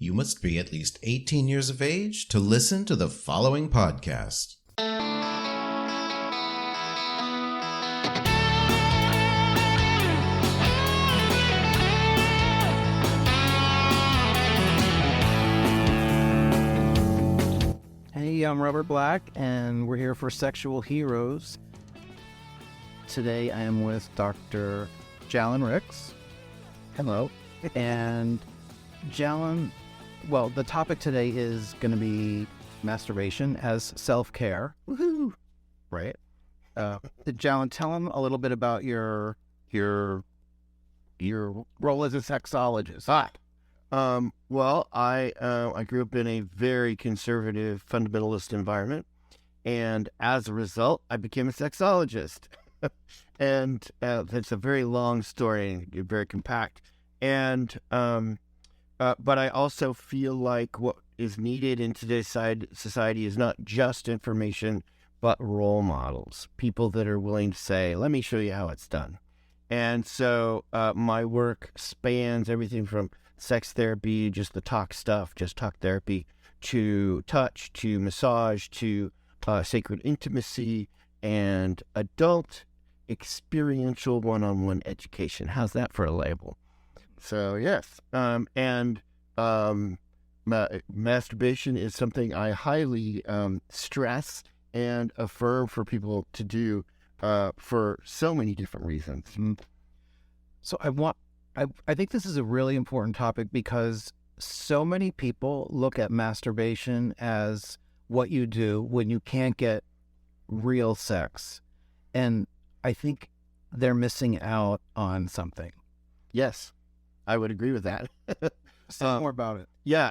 You must be at least 18 years of age to listen to the following podcast. Hey, I'm Robert Black, and we're here for Sexual Heroes. Today I am with Dr. Jallen Rix. Hello. And Jallen, well, the topic today is going to be masturbation as self-care. Woohoo! Right. Jallen, tell him a little bit about your role as a sexologist. Well, I grew up in a very conservative fundamentalist environment, and as a result, I became a sexologist. And that's a very long story, and very compact. And but I also feel like what is needed in today's society is not just information, but role models, people that are willing to say, "Let me show you how it's done." And so my work spans everything from sex therapy, just the talk stuff, just talk therapy, to touch, to massage, to sacred intimacy, and adult experiential one-on-one education. How's that for a label? So yes, masturbation is something I highly stress and affirm for people to do for so many different reasons. So I think this is a really important topic because so many people look at masturbation as what you do when you can't get real sex. And I think they're missing out on something. Yes, I would agree with that. Say more about it. Yeah.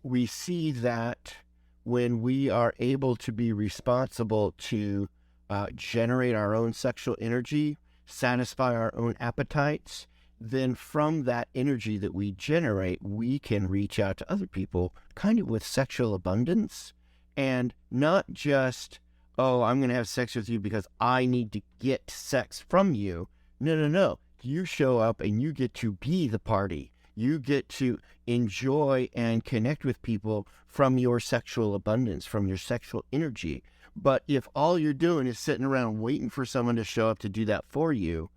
We see that when we are able to be responsible to generate our own sexual energy, satisfy our own appetites, then from that energy that we generate, we can reach out to other people kind of with sexual abundance, and not just, oh, I'm going to have sex with you because I need to get sex from you. No. You show up and you get to be the party. You get to enjoy and connect with people from your sexual abundance, from your sexual energy. But if all you're doing is sitting around waiting for someone to show up to do that for you,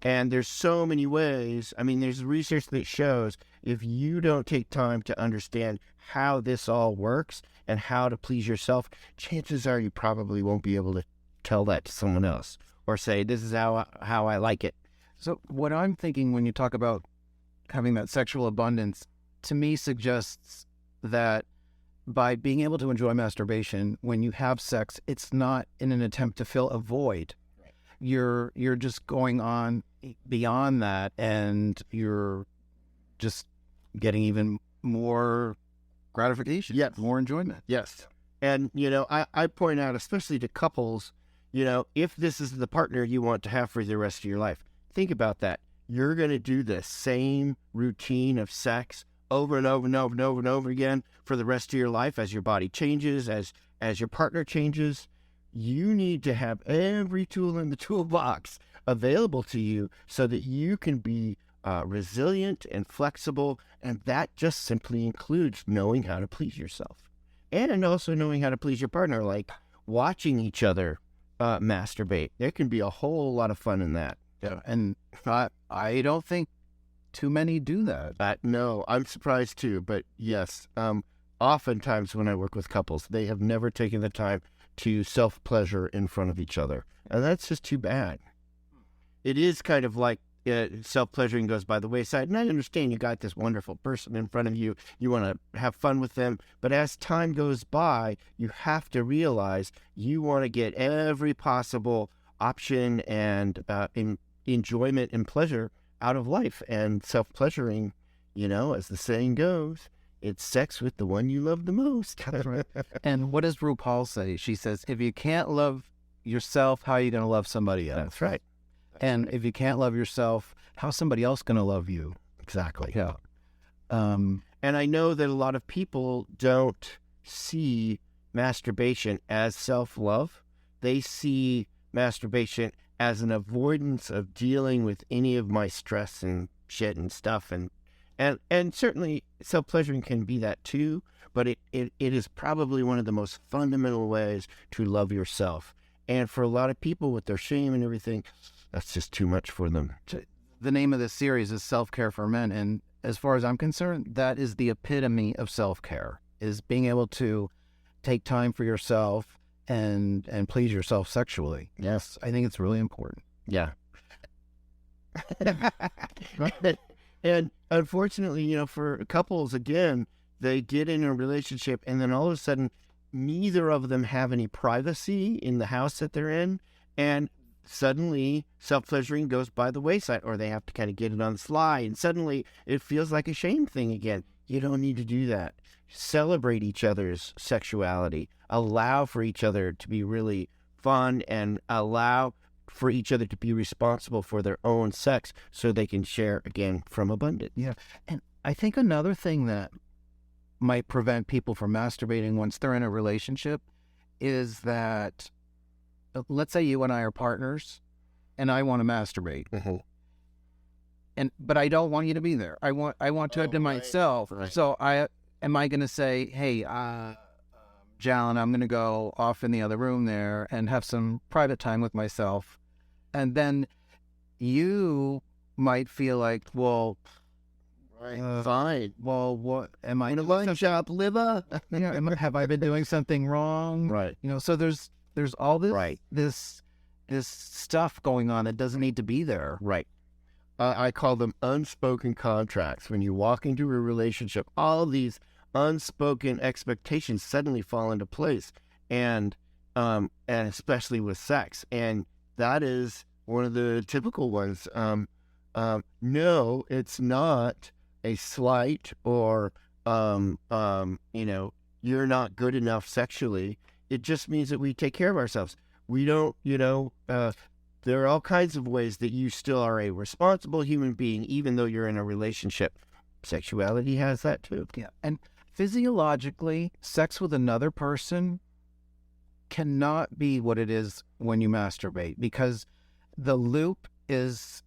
and there's so many ways, I mean, there's research that shows if you don't take time to understand how this all works and how to please yourself, chances are you probably won't be able to tell that to someone else or say, this is how I like it. So what I'm thinking when you talk about having that sexual abundance, to me suggests that by being able to enjoy masturbation when you have sex, it's not in an attempt to fill a void. Right. You're just going on beyond that, and you're just getting even more gratification, yes, more enjoyment. Yes. And, I point out, especially to couples, if this is the partner you want to have for the rest of your life, think about that. You're going to do the same routine of sex over and over and over and over and over again for the rest of your life as your body changes, as your partner changes. You need to have every tool in the toolbox available to you so that you can be resilient and flexible, and that just simply includes knowing how to please yourself and also knowing how to please your partner, like watching each other masturbate. There can be a whole lot of fun in that. Yeah, and I don't think too many do that. No, I'm surprised too, but yes, oftentimes when I work with couples, they have never taken the time to self-pleasure in front of each other, and that's just too bad. It is kind of like self-pleasuring goes by the wayside, and I understand you got this wonderful person in front of you, you want to have fun with them, but as time goes by, you have to realize you want to get every possible option and enjoyment and pleasure out of life. And self-pleasuring, as the saying goes, it's sex with the one you love the most. That's right. And what does RuPaul say? She says, if you can't love yourself, how are you going to love somebody else? That's right. And if you can't love yourself, how's somebody else going to love you? Exactly. Yeah. And I know that a lot of people don't see masturbation as self-love. They see masturbation as an avoidance of dealing with any of my stress and shit and stuff, and certainly self-pleasuring can be that too, but it is probably one of the most fundamental ways to love yourself. And for a lot of people with their shame and everything, that's just too much for them. The name of this series is Self-Care for Men, and as far as I'm concerned, that is the epitome of self-care, is being able to take time for yourself and please yourself sexually. Yes. I think it's really important. Yeah. And unfortunately, for couples, again, they get in a relationship and then all of a sudden, neither of them have any privacy in the house that they're in. And suddenly self-pleasuring goes by the wayside, or they have to kind of get it on the sly. And suddenly it feels like a shame thing again. You don't need to do that. Celebrate each other's sexuality. Allow for each other to be really fun, and allow for each other to be responsible for their own sex so they can share again from abundance. Yeah. And I think another thing that might prevent people from masturbating once they're in a relationship is that, let's say you and I are partners and I want to masturbate. Mm-hmm. But I don't want you to be there. I want to have to myself. Right. So am I going to say, hey, Jallen, I'm going to go off in the other room there and have some private time with myself. And then you might feel like, well, fine. Well, what am I in a line shop, liver? Have I been doing something wrong? Right. So there's all this Right. this stuff going on that doesn't need to be there. Right. I call them unspoken contracts. When you walk into a relationship, all these unspoken expectations suddenly fall into place, and especially with sex, and that is one of the typical ones. No, it's not a slight, or you're not good enough sexually. It just means that we take care of ourselves. We don't, there are all kinds of ways that you still are a responsible human being, even though you're in a relationship. Sexuality has that too. Yeah. And physiologically, sex with another person cannot be what it is when you masturbate, because the loop is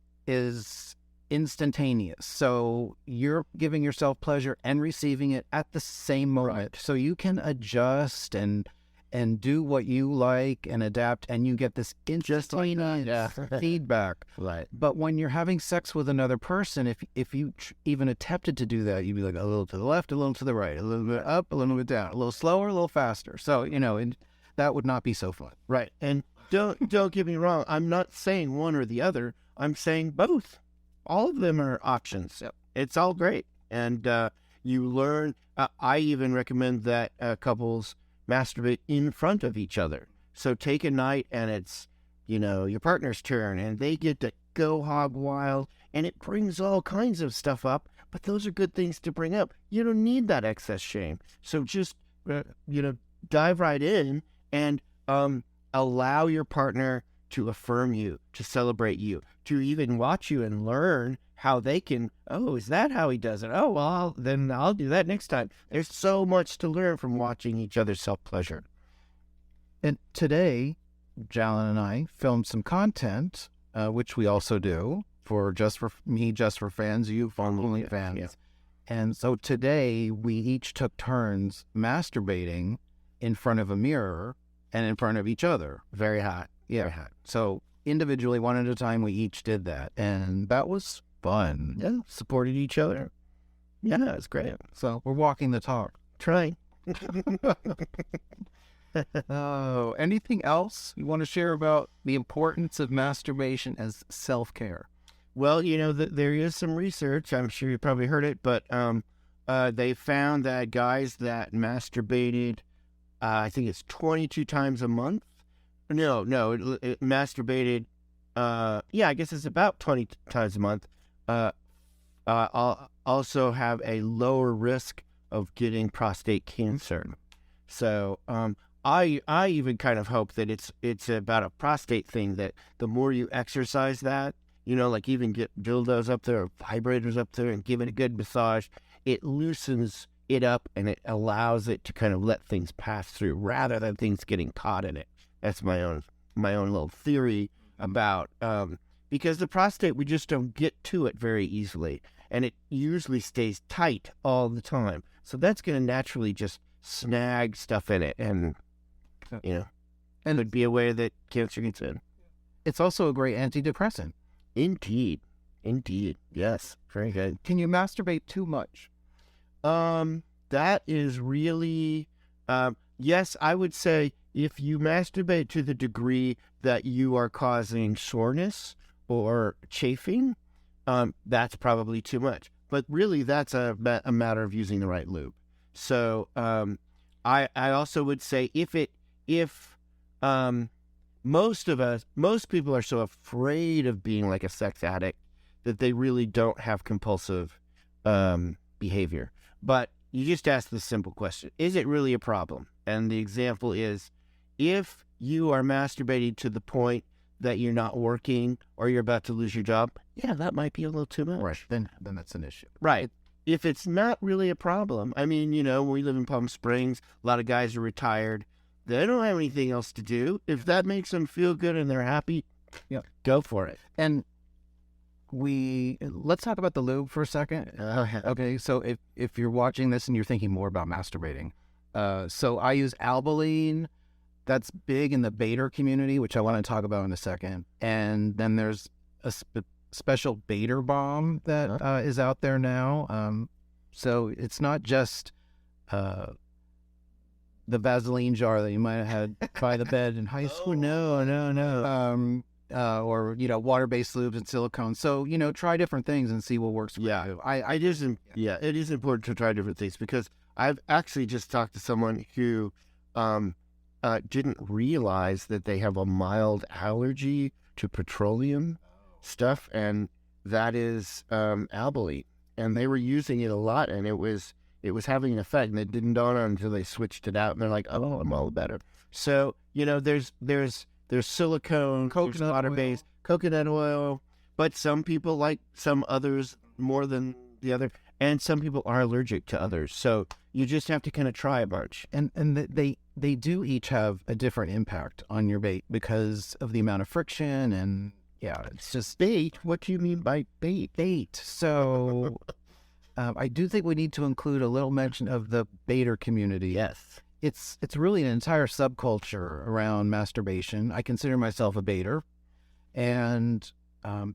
instantaneous. So you're giving yourself pleasure and receiving it at the same moment. Right. So you can adjust and do what you like and adapt, and you get this instantaneous feedback. Right. But when you're having sex with another person, if you even attempted to do that, you'd be like a little to the left, a little to the right, a little bit up, a little bit down, a little slower, a little faster. So, that would not be so fun. Right. And don't get me wrong. I'm not saying one or the other. I'm saying both. All of them are options. Yep. It's all great. And you learn. I even recommend that couples masturbate in front of each other. So take a night and it's, your partner's turn, and they get to go hog wild, and it brings all kinds of stuff up, but those are good things to bring up. You don't need that excess shame. So just, dive right in and allow your partner to affirm you, to celebrate you, to even watch you and learn how they can, is that how he does it? Oh, well, then I'll do that next time. There's so much to learn from watching each other's self-pleasure. And today, Jallen and I filmed some content, which we also do for JustforFans, you for OnlyFans. Yeah. And so today, we each took turns masturbating in front of a mirror and in front of each other. Very hot. Yeah. Very hot. So individually, one at a time, we each did that. And that was fun. Yeah, supported each other. Yeah, it's great. So we're walking the talk. Trying. Oh, anything else you want to share about the importance of masturbation as self-care? Well, there is some research. I'm sure you probably heard it, but they found that guys that masturbated, I think it's 22 times a month. No, it masturbated. I guess it's about 20 times a month. Also have a lower risk of getting prostate cancer. So I even kind of hope that it's about a prostate thing, that the more you exercise that, like even get dildos up there or vibrators up there and give it a good massage, it loosens it up and it allows it to kind of let things pass through rather than things getting caught in it. That's my own little theory about because the prostate, we just don't get to it very easily. And it usually stays tight all the time. So that's going to naturally just snag stuff in it. And, and it'd be a way that cancer gets in. It's also a great antidepressant. Indeed. Yes. Very good. Can you masturbate too much? That is really, yes, I would say if you masturbate to the degree that you are causing soreness or chafing, that's probably too much. But really, that's a matter of using the right lube. So I also would say if most people are so afraid of being like a sex addict that they really don't have compulsive behavior. But you just ask the simple question, is it really a problem? And the example is, if you are masturbating to the point that you're not working or you're about to lose your job, yeah, that might be a little too much. Right. Then that's an issue. Right. If it's not really a problem, I mean, when we live in Palm Springs, a lot of guys are retired. They don't have anything else to do. If that makes them feel good and they're happy, go for it. And let's talk about the lube for a second. Okay, so if you're watching this and you're thinking more about masturbating, so I use Albaline. That's big in the baiter community, which I want to talk about in a second. And then there's a special baiter balm that is out there now. So it's not just the Vaseline jar that you might have had by the bed in high school. No. Or water-based lubes and silicone. So try different things and see what works for you. It is important to try different things, because I've actually just talked to someone who didn't realize that they have a mild allergy to petroleum stuff, and that is Albaline, and they were using it a lot, and it was having an effect, and it didn't dawn on until they switched it out, and they're like, oh, I'm all better. So there's silicone, coconut water-based, coconut oil, but some people like some others more than the other, and some people are allergic to others. So you just have to kind of try a bunch. And they do each have a different impact on your bait because of the amount of friction, and it's just bait. What do you mean by bait? Bait. So I do think we need to include a little mention of the baiter community. Yes. It's really an entire subculture around masturbation. I consider myself a baiter, and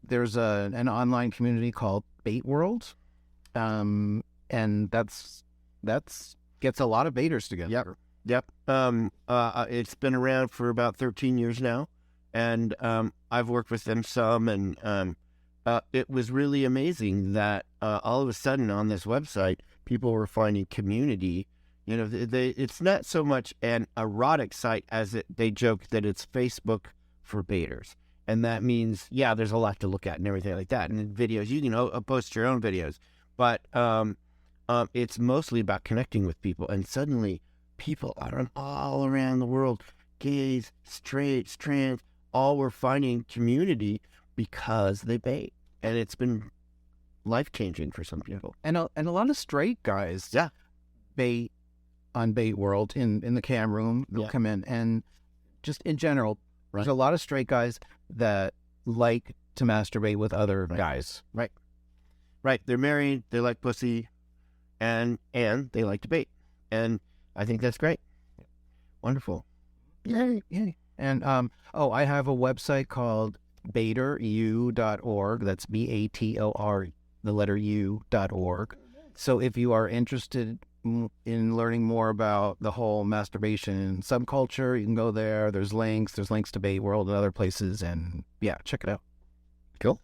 there's an online community called Bait World, and that's gets a lot of baiters together. Yep. It's been around for about 13 years now, and I've worked with them some, and it was really amazing that all of a sudden on this website, people were finding community. It's not so much an erotic site as they joke that it's Facebook for baiters. And that means, there's a lot to look at and everything like that. And in videos, you can post your own videos. But it's mostly about connecting with people. And suddenly, people are all around the world, gays, straights, trans, all were finding community because they bait. And it's been life-changing for some people. And a lot of straight guys bait on Bait World in the cam room. They'll come in, and just in general, there's a lot of straight guys that like to masturbate with other guys. Right. They're married, they like pussy, and they like to bait. And I think that's great. Wonderful. Yay. And I have a website called baitoru.org. That's BATOR, the letter U.org. So if you are interested in learning more about the whole masturbation subculture, you can go there. There's links to Bait World and other places, and check it out. Cool.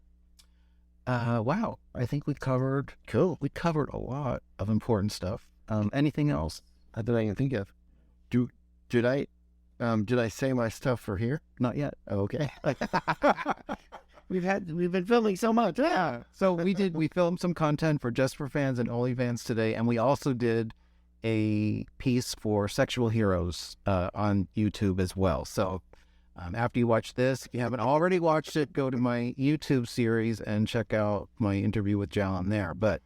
Wow, I think we covered a lot of important stuff. Anything else that I can think of? Did I say my stuff for here? Not yet. Oh, okay. We've been filming so much. Yeah. So we filmed some content for JustforFans and OnlyFans today, and we also did a piece for Sexual Heroes on YouTube as well. So after you watch this, if you haven't already watched it, go to my YouTube series and check out my interview with Jallen there. But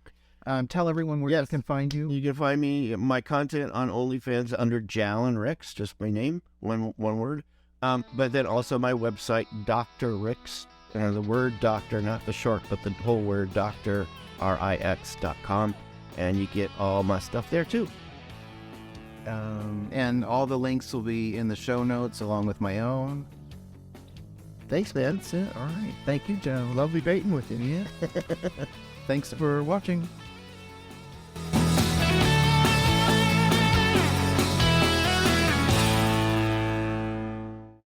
tell everyone where you can find you. You can find my content on OnlyFans under Jallen Rix, just my name, one word. But then also my website, Dr. Rix, the word doctor, not the short, but the whole word doctor, RIX.com, and you get all my stuff there too. And all the links will be in the show notes along with my own. Thanks, man. That's it. All right. Thank you, Joe. Lovely baiting with you. Yeah. Thanks for watching.